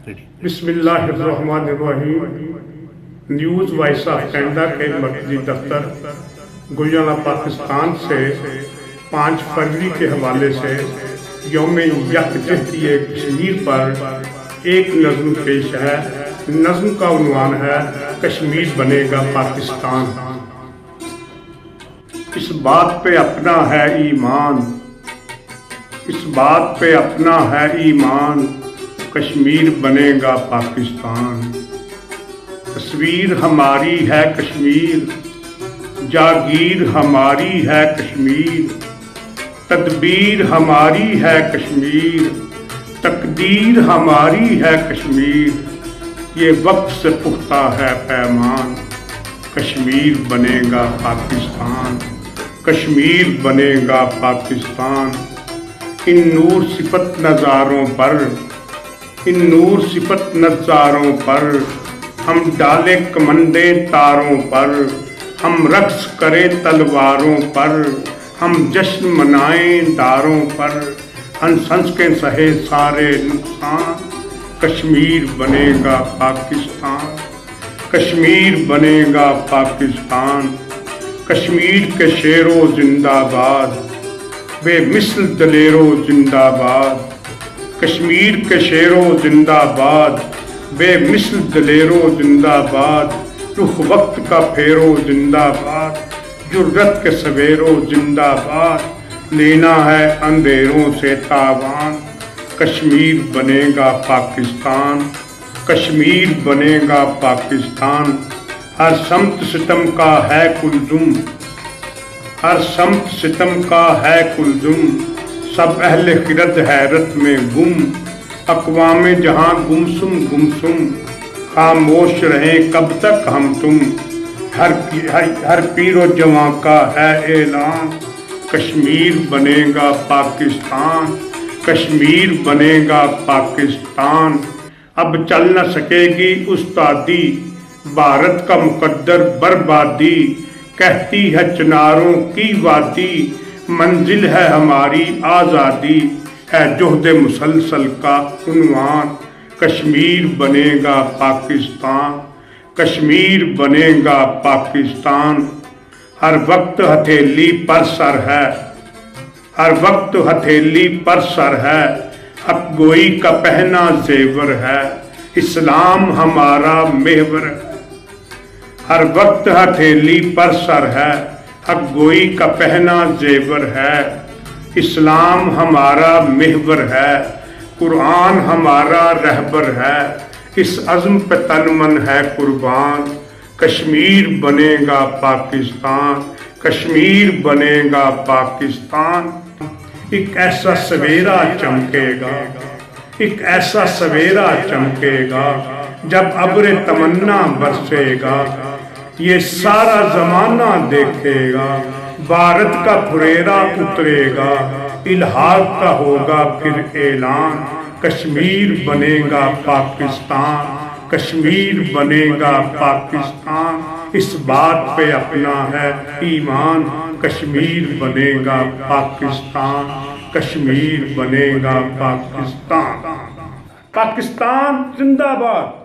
بسم اللہ الرحمن الرحیم۔ نیوز وائس آف کینیڈا کے مرکزی دفتر گوجرانوالہ پاکستان سے 5 فروری کے حوالے سے یوم یکجہتی کشمیر پر ایک نظم پیش ہے۔ نظم کا عنوان ہے کشمیر بنے گا پاکستان۔ اس بات پہ اپنا ہے ایمان، اس بات پہ اپنا ہے ایمان، کشمیر بنے گا پاکستان۔ تصویر ہماری ہے کشمیر، جاگیر ہماری ہے کشمیر، تدبیر ہماری ہے کشمیر، تقدیر ہماری ہے کشمیر۔ یہ وقت سے پختہ ہے پیمان، کشمیر بنے گا پاکستان، کشمیر بنے گا پاکستان۔ ان نور صفت نظاروں پر، ان نور صفت نظاروں پر، ہم ڈالے کمندے تاروں پر، ہم رقص کرے تلواروں پر، ہم جشن منائیں داروں پر، ہنس ہنس کے سہے سارے نقصان، کشمیر بنے گا پاکستان، کشمیر بنے گا پاکستان۔ کشمیر کے شیرو زندہ باد، بے مثل دلیرو زندہ باد، کشمیر کے شیرو زندہ باد، بے مثل دلیرو زندہ باد۔ رخ وقت کا پھیرو زندہ باد، جرت کے سویرو زندہ باد۔ لینا ہے اندھیروں سے تاوان، کشمیر بنے گا پاکستان، کشمیر بنے گا پاکستان۔ ہر سمت ستم کا ہے کلزم، ہر سمت ستم کا ہے کلزم، سب اہل خرد حیرت میں گم۔ اقوام جہاں گمسم گمسم، خاموش رہیں کب تک ہم تم۔ ہر پیر و جواں کا ہے اعلان، کشمیر بنے گا پاکستان، کشمیر بنے گا پاکستان۔ اب چل نہ سکے گی استادی، بھارت کا مقدر بربادی۔ کہتی ہے چناروں کی وادی، منزل ہے ہماری آزادی۔ ہے جہد مسلسل کا عنوان، کشمیر بنے گا پاکستان، کشمیر بنے گا پاکستان۔ ہر وقت ہتھیلی پر سر ہے، ہر وقت ہتھیلی پر سر ہے، حق گوئی کا پہنا زیور ہے، اسلام ہمارا محور ہے۔ ہر وقت ہتھیلی پر سر ہے، حق گوئی کا پہنا زیور ہے، اسلام ہمارا محور ہے، قرآن ہمارا رہبر ہے۔ اس عزم پہ تن من ہے قربان، کشمیر بنے گا پاکستان، کشمیر بنے گا پاکستان۔ ایک ایسا سویرا چمکے گا، ایک ایسا سویرا چمکے گا، جب ابر تمنا برسے گا، یہ سارا زمانہ دیکھے گا، بھارت کا پھریرا اترے گا، الحاق کا ہوگا پھر اعلان، کشمیر بنے گا پاکستان، کشمیر بنے گا پاکستان۔ اس بات پہ اپنا ہے ایمان، کشمیر بنے گا پاکستان، کشمیر بنے گا پاکستان۔ پاکستان زندہ باد۔